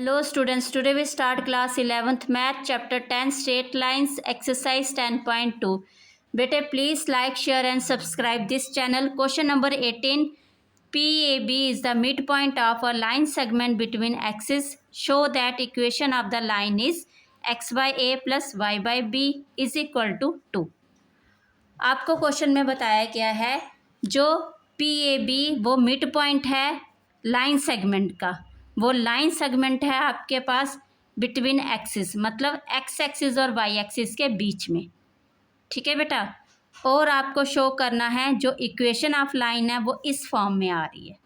Hello students, today we start class 11th math chapter 10 straight lines exercise 10.2. बेटे please like, share and subscribe this channel. Question number 18. PAB is the midpoint of a line segment between axes. Show that equation of the line is x by a plus y by b is equal to 2. आपको question में बताया गया है जो PAB वो mid point है line segment का, वो लाइन सेगमेंट है आपके पास बिटवीन एक्सिस, मतलब एक्स एक्सिस और वाई एक्सिस के बीच में। ठीक है बेटा, और आपको शो करना है जो इक्वेशन ऑफ लाइन है वो इस फॉर्म में आ रही है।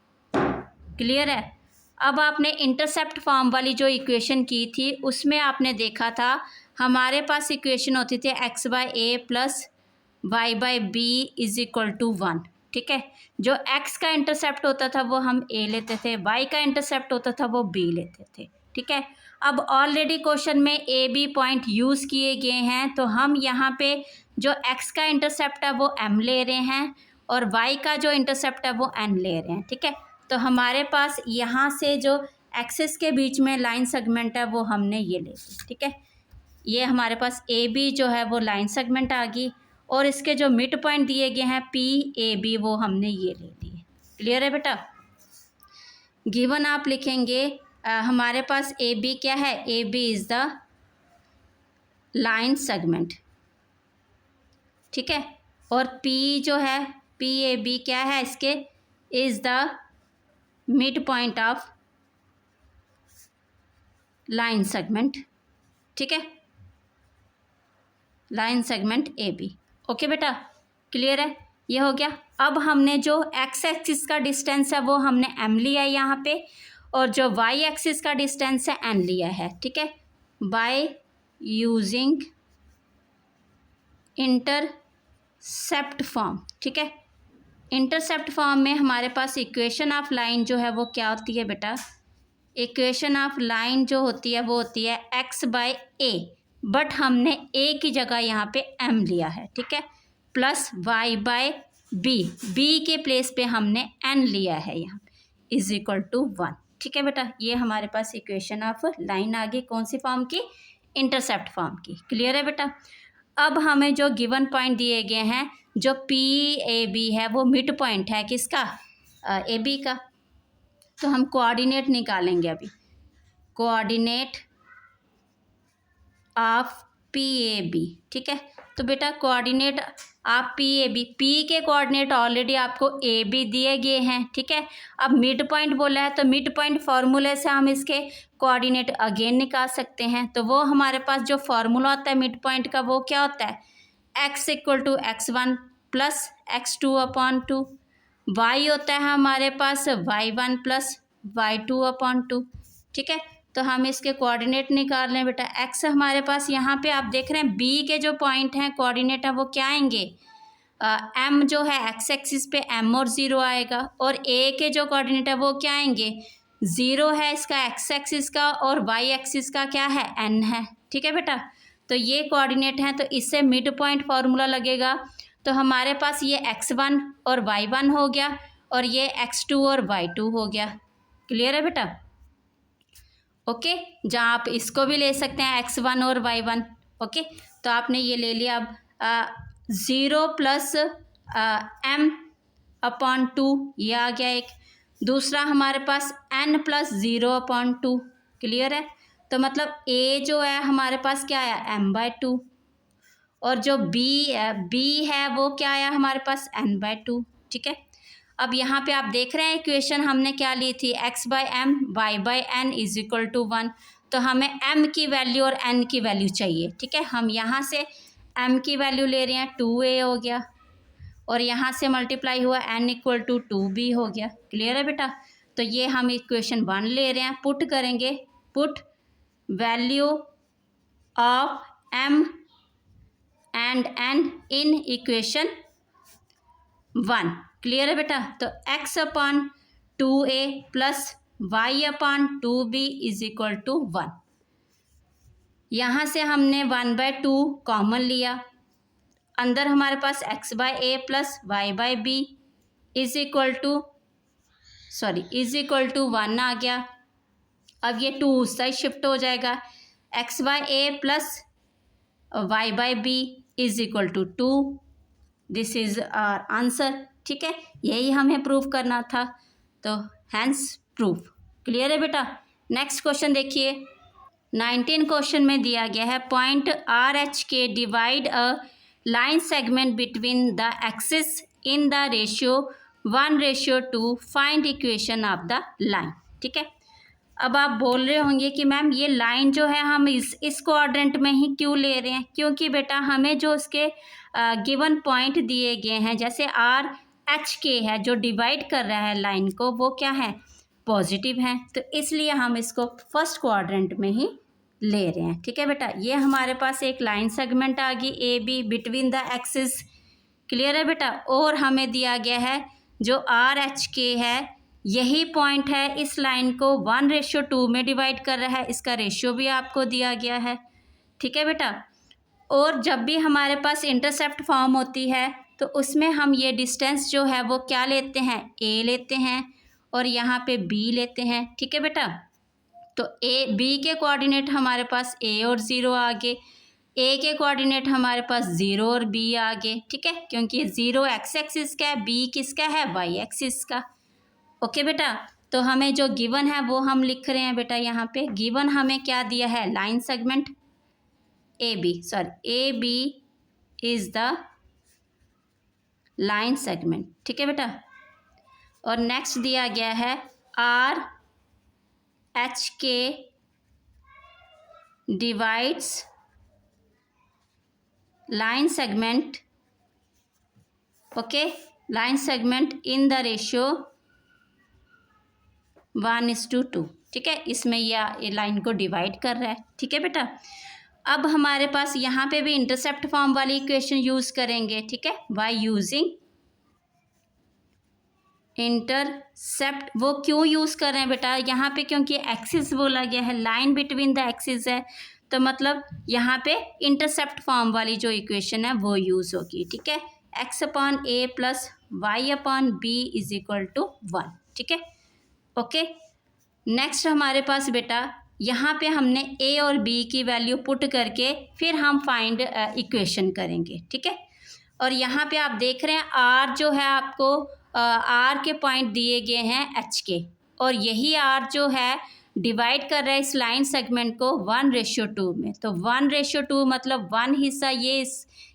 क्लियर है। अब आपने इंटरसेप्ट फॉर्म वाली जो इक्वेशन की थी उसमें आपने देखा था हमारे पास इक्वेशन होती थी x by a plus y by b is equal to 1। ठीक है, जो x का इंटरसेप्ट होता था वो हम a लेते थे, y का इंटरसेप्ट होता था वो b लेते थे। ठीक है, अब ऑलरेडी क्वेश्चन में a b पॉइंट यूज़ किए गए हैं, तो हम यहाँ पे जो x का इंटरसेप्ट है वो m ले रहे हैं और y का जो इंटरसेप्ट है वो n ले रहे हैं। ठीक है, तो हमारे पास यहाँ से जो एक्सिस के बीच में लाइन सेगमेंट है वो हमने ये ले ली। ठीक है, ये हमारे पास ए बी जो है वो लाइन सेगमेंट आ गई और इसके जो मिड पॉइंट दिए गए हैं PAB वो हमने ये ले लिए। क्लियर है बेटा। गिवन आप लिखेंगे हमारे पास AB क्या है, AB is the line segment. ठीक है, और P जो है PAB क्या है इसके, is the mid point of line segment. ठीक है, लाइन सेगमेंट AB। ओके बेटा, क्लियर है, ये हो गया। अब हमने जो x एक्सिस का डिस्टेंस है वो हमने m लिया है यहाँ पे, और जो y एक्सिस का डिस्टेंस है n लिया है। ठीक है, बाय यूजिंग इंटरसेप्ट फॉर्म। ठीक है, इंटरसेप्ट फॉर्म में हमारे पास इक्वेशन ऑफ लाइन जो है वो क्या होती है बेटा, इक्वेशन ऑफ लाइन जो होती है वो होती है x बाय a, बट हमने a की जगह यहाँ पे m लिया है। ठीक है, प्लस y बाय b के प्लेस पे हमने n लिया है यहाँ पे, इज इक्वल टू 1। ठीक है बेटा, ये हमारे पास इक्वेशन ऑफ लाइन आ गई, कौन सी फॉर्म की, इंटरसेप्ट फॉर्म की। क्लियर है बेटा। अब हमें जो गिवन पॉइंट दिए गए हैं, जो PAB है वो मिड पॉइंट है किसका, AB का, तो हम कोऑर्डिनेट निकालेंगे अभी। Coordinate of PAB। ठीक है, तो बेटा कोऑर्डिनेट ऑफ PAB, P के कोऑर्डिनेट ऑलरेडी आपको AB दिए गए हैं। ठीक है, अब मिड पॉइंट बोला है तो मिड पॉइंट फार्मूले से हम इसके कोऑर्डिनेट अगेन निकाल सकते हैं। तो वो हमारे पास जो फार्मूला होता है मिड पॉइंट का वो क्या होता है, x equal to x1 plus x2 upon 2, y होता है हमारे पास y1 प्लस y2 अपॉन 2। ठीक है, तो हम इसके कोऑर्डिनेट निकाल लें बेटा। x हमारे पास यहाँ पे आप देख रहे हैं b के जो पॉइंट हैं कोऑर्डिनेट है वो क्या आएंगे, m जो है x एक्सिस पे m और 0 आएगा, और a के जो कोऑर्डिनेट है वो क्या आएंगे, 0 है इसका x एक्सिस का और y एक्सिस का क्या है, n है। ठीक है बेटा, तो ये कोऑर्डिनेट हैं, तो इससे मिड पॉइंट फार्मूला लगेगा। तो हमारे पास ये x1 और y1 हो गया और ये x2 और y2 हो गया। क्लियर है बेटा। ओके, जहाँ आप इसको भी ले सकते हैं x1 और y1। ओके, तो आपने ये ले लिया। अब 0 प्लस m अपॉन 2 ये आ गया एक, दूसरा हमारे पास n प्लस 0 अपॉन 2। क्लियर है, तो मतलब a जो है हमारे पास क्या आया, m बाय 2, और जो b है वो क्या आया हमारे पास, n बाय 2। ठीक है, अब यहाँ पे आप देख रहे हैं इक्वेशन हमने क्या ली थी, x by m y by n is equal to 1। तो हमें m की वैल्यू और n की वैल्यू चाहिए। ठीक है, हम यहाँ से m की वैल्यू ले रहे हैं, 2a हो गया, और यहाँ से मल्टीप्लाई हुआ n इक्वल टू 2b हो गया। क्लियर है बेटा, तो ये हम इक्वेशन 1 ले रहे हैं, पुट करेंगे, put value of m and n in equation 1। Clear है बेटा, तो x upon 2a plus y upon 2b is equal to 1। यहाँ से हमने 1 बाय 2 कॉमन लिया, अंदर हमारे पास x by a plus y by b is equal to 1 आ गया। अब ये 2 उस साइड शिफ्ट हो जाएगा, x/a plus y/b is equal to 2। This is our answer. ठीक है, यही हमें प्रूव करना था, तो हैंस प्रूफ। क्लियर है बेटा। नेक्स्ट क्वेश्चन देखिए, 19 क्वेश्चन में दिया गया है पॉइंट आर एच के divide a line segment between the axis in the ratio 1:2, find equation of the line. ठीक है, अब आप बोल रहे होंगे कि मैम ये लाइन जो है हम इस क्वाड्रेंट में ही क्यों ले रहे हैं, क्योंकि बेटा हमें जो उसके गिवन पॉइंट दिए गए हैं, जैसे आर एच के है जो डिवाइड कर रहा है लाइन को, वो क्या है, पॉजिटिव है, तो इसलिए हम इसको फर्स्ट क्वाड्रेंट में ही ले रहे हैं। ठीक है बेटा, ये हमारे पास एक लाइन सेगमेंट आ गई A be between the axis. Clear है बेटा। और हमें दिया गया है जो आर एच के है, यही पॉइंट है इस लाइन को 1:2 में डिवाइड कर रहा है, इसका रेशियो भी आपको दिया गया है। ठीक है बेटा। और जब भी हमारे पास इंटरसेप्ट फॉर्म होती है तो उसमें हम ये डिस्टेंस जो है वो क्या लेते हैं, ए लेते हैं, और यहाँ पे बी लेते हैं। ठीक है बेटा, तो ए बी के कोऑर्डिनेट हमारे पास ए और 0 आ गए, ए के कोऑर्डिनेट हमारे पास 0 और बी आ गए। ठीक है, क्योंकि 0 एक्स एक्सिस का है, बी किसका है, वाई एक्सिस का। ओके बेटा, तो हमें जो गिवन है वो हम लिख रहे हैं बेटा, यहाँ पे गिवन हमें क्या दिया है, line segment A B is the line segment. ठीक है बेटा। और नेक्स्ट दिया गया है R H K divides line segment, okay, line segment in the ratio 1:2। ठीक है, इसमें ये लाइन को डिवाइड कर रहा है। ठीक है बेटा। अब हमारे पास यहाँ पे भी इंटरसेप्ट फॉर्म वाली इक्वेशन यूज़ करेंगे। ठीक है, बाय यूजिंग इंटरसेप्ट। वो क्यों यूज़ कर रहे हैं बेटा, यहाँ पे क्योंकि एक्सिस बोला गया है, लाइन बिटवीन द एक्सिस है, तो मतलब यहाँ पे इंटरसेप्ट फॉर्म वाली जो इक्वेशन है वो यूज़ होगी। ठीक है, x/a plus y/b is equal to 1। ठीक है, ओके। नेक्स्ट हमारे पास बेटा यहाँ पे हमने a और b की वैल्यू पुट करके फिर हम फाइंड इक्वेशन करेंगे। ठीक है, और यहाँ पे आप देख रहे हैं r जो है आपको r के पॉइंट दिए गए हैं h के, और यही r जो है डिवाइड कर रहा है इस लाइन सेगमेंट को 1:2 में। तो 1:2 मतलब 1 हिस्सा ये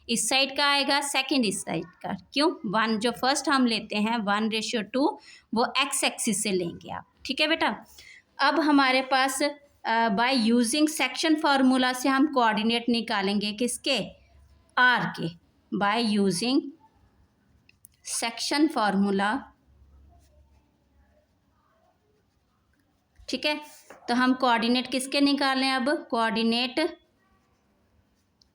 इस साइड का आएगा, सेकंड इस साइड का। क्यों, 1 जो फर्स्ट हम लेते हैं 1:2 वो x एक्सिस से लेंगे आप। ठीक है बेटा। अब हमारे पास बाय यूजिंग सेक्शन फार्मूला से हम कोऑर्डिनेट निकालेंगे किसके, r के, बाय यूजिंग सेक्शन फार्मूला। ठीक है, तो हम कोऑर्डिनेट किसके निकालें, अब कोऑर्डिनेट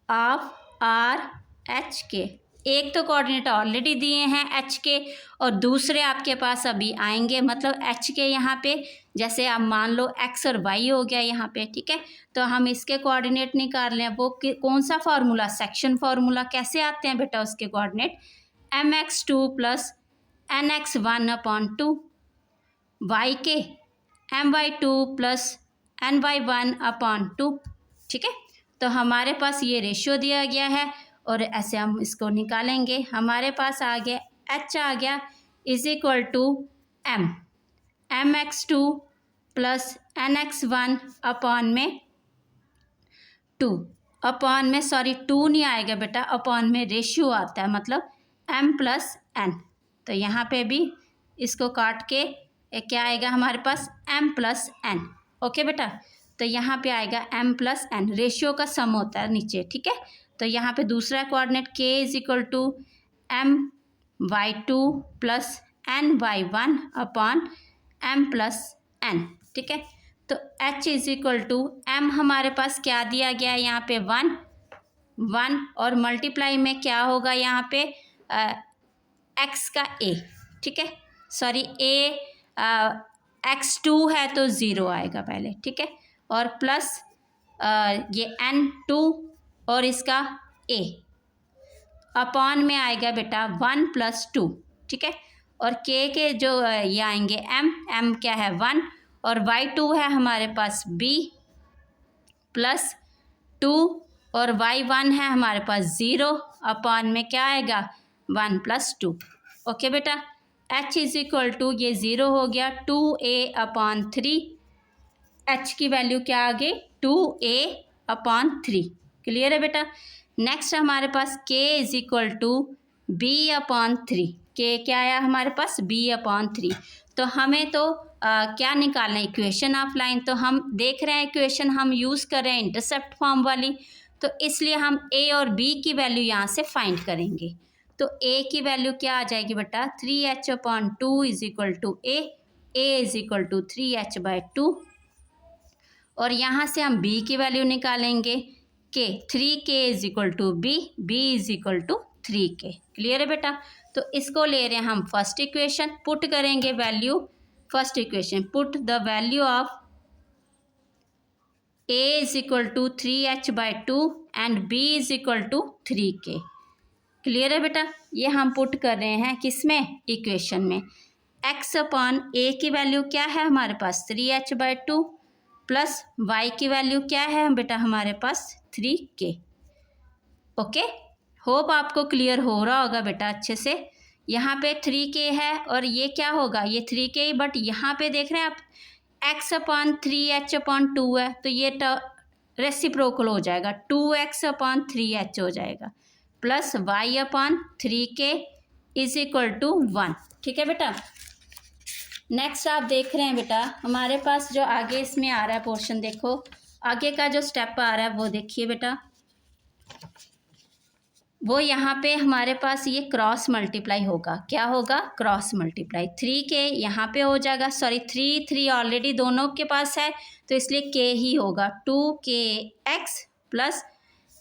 ऑफ आर एच के। एक तो कोऑर्डिनेट ऑलरेडी दिए हैं एच के, और दूसरे आपके पास अभी आएंगे, मतलब एच के यहाँ पे जैसे आप मान लो एक्स और वाई हो गया यहाँ पे। ठीक है, तो हम इसके कोऑर्डिनेट निकाल लें। वो कौन सा फार्मूला, सेक्शन फार्मूला। कैसे आते हैं बेटा उसके coordinate, mx2 plus nx1/2, Y के my2 प्लस ny1/2। ठीक है, तो हमारे पास ये रेशियो दिया गया है और ऐसे हम इसको निकालेंगे। हमारे पास आ गया h आ गया is equal to mx2 plus nx1/2 upon में, सॉरी 2 नहीं आएगा बेटा, अपॉन में रेशियो आता है, मतलब m प्लस n। तो यहाँ पे भी इसको काट के क्या आएगा हमारे पास, m प्लस n। ओके बेटा, तो यहाँ पे आएगा m प्लस n, रेशियो का सम होता है नीचे। ठीक है, तो यहाँ पे दूसरा coordinate k is equal to my2 plus ny1/m plus n। ठीक है, तो h is equal to m हमारे पास क्या दिया गया है यहाँ पे 1 और मल्टीप्लाई में क्या होगा यहाँ पे x का a। ठीक है, सॉरी x2 है तो 0 आएगा पहले। ठीक है, और प्लस ये n2 और इसका a अपॉन में आएगा बेटा 1 प्लस 2। ठीक है, और k के जो ये आएंगे m क्या है 1, और y2 है हमारे पास b प्लस 2 और y1 है हमारे पास 0 अपॉन में क्या आएगा 1 प्लस 2। ओके बेटा, h इज इक्वल टू ये 0 हो गया 2a अपॉन 3, h की वैल्यू क्या आ गई 2a अपॉन 3। क्लियर है बेटा। नेक्स्ट हमारे पास k is equal to b upon 3, k क्या आया हमारे पास b अपॉन 3। तो हमें तो क्या निकालना है इक्वेशन ऑफ लाइन, तो हम देख रहे हैं इक्वेशन हम यूज़ कर रहे हैं इंटरसेप्ट फॉर्म वाली, तो इसलिए हम a और b की वैल्यू यहाँ से फाइंड करेंगे। तो a की वैल्यू क्या आ जाएगी बेटा 3h upon 2 is equal to a is equal to 3h by 2, और यहाँ से हम b की वैल्यू निकालेंगे k 3k is equal to b is equal to 3k। Clear है बेटा। तो इसको ले रहे हैं हम फर्स्ट इक्वेशन, पुट करेंगे value first equation, put the value of a is equal to 3h by 2 and b is equal to 3k। Clear है बेटा। ये हम पुट कर रहे हैं किसमें इक्वेशन में। x अपॉन a की वैल्यू क्या है हमारे पास 3h बाई 2 प्लस y की वैल्यू क्या है बेटा हमारे पास 3k। ओके, होप आपको क्लियर हो रहा होगा बेटा अच्छे से। यहाँ पे 3k है और ये क्या होगा ये 3k, बट यहाँ पे देख रहे हैं आप x अपॉन 3h अपॉन 2 है, तो ये रेसिप्रोकल हो जाएगा 2x अपॉन 3h हो जाएगा plus y upon 3k is equal to 1। ठीक है बेटा। नेक्स्ट आप देख रहे हैं बेटा हमारे पास जो आगे इसमें आ रहा है पोर्शन, देखो आगे का जो स्टेप आ रहा है वो देखिए बेटा, वो यहाँ पे हमारे पास ये क्रॉस मल्टीप्लाई होगा। क्या होगा क्रॉस मल्टीप्लाई, 3k यहाँ पे हो जाएगा, सॉरी 3 ऑलरेडी दोनों के पास है तो इसलिए k ही होगा 2kx प्लस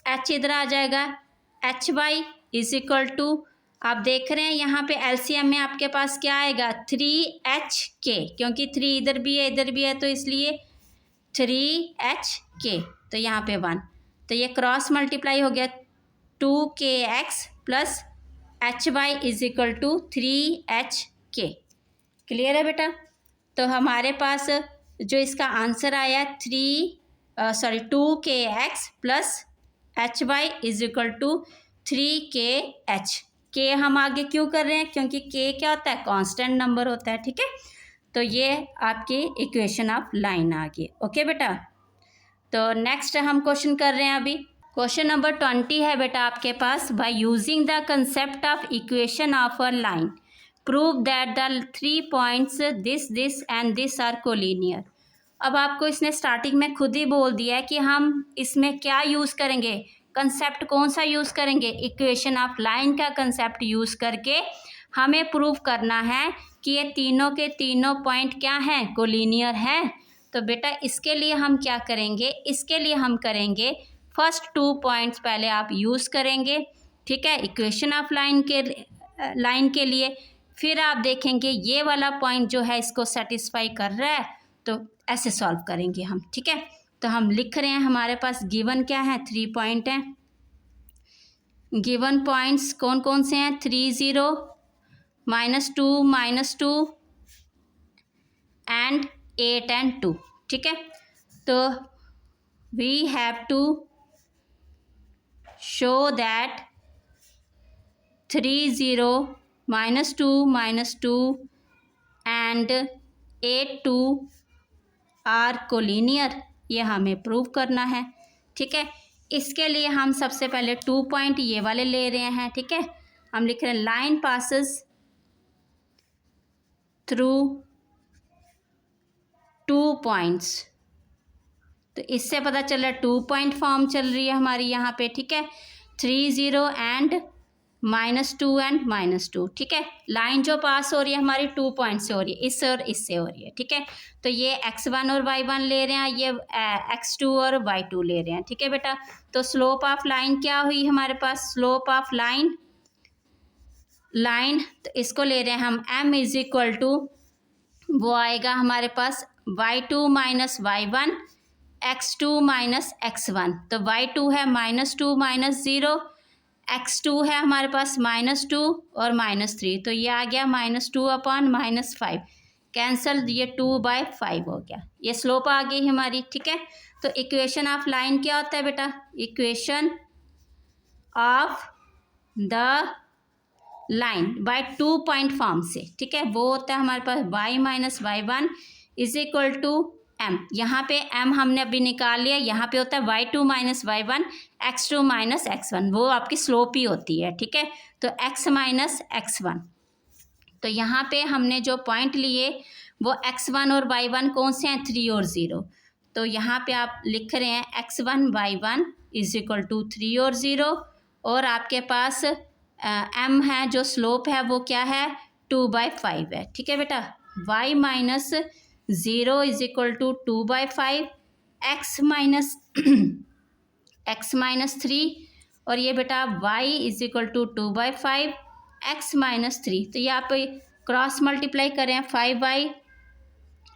h इधर आ जाएगा h by is equal to, आप देख रहे हैं यहाँ पे एलसीएम में आपके पास क्या आएगा 3hk, क्योंकि 3 इधर भी है तो इसलिए 3hk, तो यहाँ पे 1, तो ये क्रॉस मल्टीप्लाई हो गया 2kx plus h by is equal to 3hk। Clear है बेटा। तो हमारे पास जो इसका आंसर आया 2kx plus h by is equal to 3kh। k हम आगे क्यों कर रहे हैं, क्योंकि k क्या होता है कांस्टेंट नंबर होता है। ठीक है, तो ये आपकी इक्वेशन ऑफ लाइन आ गई। ओके बेटा। तो नेक्स्ट हम क्वेश्चन कर रहे हैं अभी, क्वेश्चन नंबर 20 है बेटा आपके पास, by using the concept of equation of a line prove that the 3 points this and this are collinear. अब आपको इसने स्टार्टिंग में खुद ही बोल दिया है कि हम इसमें क्या यूज़ करेंगे, कंसेप्ट कौन सा यूज़ करेंगे, इक्वेशन ऑफ लाइन का कंसेप्ट यूज़ करके हमें प्रूव करना है कि ये तीनों के तीनों पॉइंट क्या हैं कोलिनियर हैं। तो बेटा इसके लिए हम क्या करेंगे, इसके लिए हम करेंगे फर्स्ट 2 पॉइंट्स पहले आप यूज़ करेंगे। ठीक है, इक्वेशन ऑफ लाइन के लिए, फिर आप देखेंगे ये वाला पॉइंट जो है इसको सेटिस्फाई कर रहा है तो ऐसे सॉल्व करेंगे हम। ठीक है, तो हम लिख रहे हैं हमारे पास गिवन क्या है 3 पॉइंट हैं। गिवन पॉइंट्स कौन कौन से हैं 3 0 -2 एंड 8 एंड 2। ठीक है, तो we have to show that 3 0 -2 and 8 2 are collinear, ये हमें प्रूव करना है। ठीक है, इसके लिए हम सबसे पहले 2 पॉइंट ये वाले ले रहे हैं। ठीक है, हम लिख रहे हैं लाइन पासेस थ्रू 2 पॉइंट्स, तो इससे पता चल रहा है 2 पॉइंट फॉर्म चल रही है हमारी यहाँ पे। ठीक है, 3 0 एंड -2 एंड -2। ठीक है, लाइन जो पास हो रही है हमारी 2 पॉइंट से हो रही है, इससे और इससे हो रही है। ठीक है, तो ये x1 और y1 ले रहे हैं, ये x2 और y2 ले रहे हैं। ठीक है बेटा, तो स्लोप ऑफ लाइन क्या हुई हमारे पास, स्लोप ऑफ लाइन तो इसको ले रहे हैं हम m इज इक्वल टू, वो आएगा हमारे पास y2 minus y1 x2 minus x1, तो y2 है -2 -0, x2 है हमारे पास -2 और -3, तो ये आ गया -2 अपॉन -5। कैंसल, ये 2/5 हो गया, ये स्लोप आ गई हमारी, ठीक है। तो इक्वेशन ऑफ लाइन क्या होता है बेटा, equation of the line by 2 point form से, ठीक है, वो होता है हमारे पास y minus y1 is equal to m। यहाँ पे m हमने अभी निकाल लिया, यहाँ पे होता है y2 minus y1 x2 minus x1, वो आपकी स्लोप ही होती है, ठीक है। तो x माइनस x1, तो यहाँ पे हमने जो पॉइंट लिए वो x1 और y1 कौन से हैं, 3 और 0। तो यहाँ पे आप लिख रहे हैं x1 y1 is equal to 3 और 0, और आपके पास m है जो स्लोप है वो क्या है, 2/5 है, ठीक है बेटा। y minus 0 is equal to 2/5, x minus 3, और ये बेटा y is equal to 2/5 x minus 3। तो ये आप क्रॉस मल्टीप्लाई करें, 5y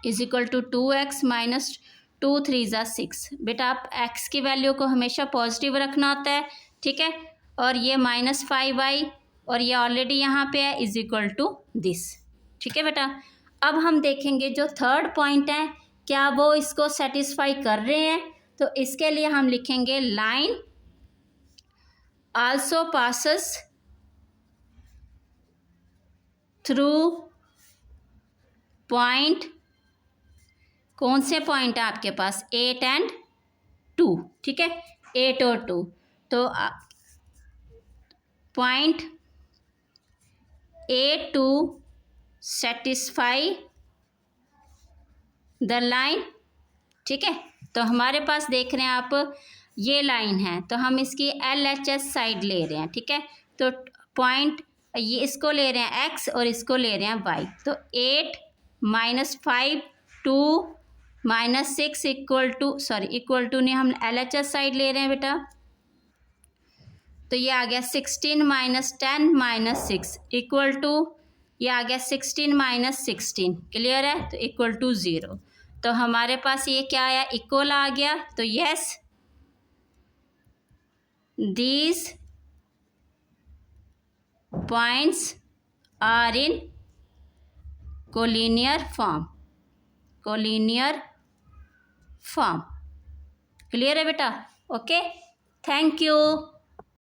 is equal to 2x minus 2 3 ज़ा 6। बेटा आप x की वैल्यू को हमेशा पॉजिटिव रखना होता है, ठीक है। और ये माइनस 5y, और ये ऑलरेडी यहाँ पे है, इज इक्वल टू दिस, ठीक है बेटा। अब हम देखेंगे जो थर्ड पॉइंट है क्या वो इसको सेटिस्फाई कर रहे हैं, तो इसके लिए हम लिखेंगे line also passes through point, कौन से पॉइंट है आपके पास, 8 एंड 2, ठीक है, 8 और 2। तो point 8 two satisfy the line, ठीक है। तो हमारे पास देख रहे हैं आप ये लाइन है, तो हम इसकी LHS साइड ले रहे हैं, ठीक है। तो पॉइंट ये इसको ले रहे हैं x और इसको ले रहे हैं y, तो 8 minus 5 2 minus 6 equal to, sorry equal to नहीं, हम LHS साइड ले रहे हैं बेटा। तो ये आ गया 16 माइनस 10 माइनस 6 इक्वल टू, ये आ गया 16 माइनस 16, क्लियर है, तो इक्वल टू 0। तो हमारे पास ये क्या आया, इक्वल आ गया। तो yes these points are in collinear form, collinear form, clear है बेटा, ओके, थैंक यू।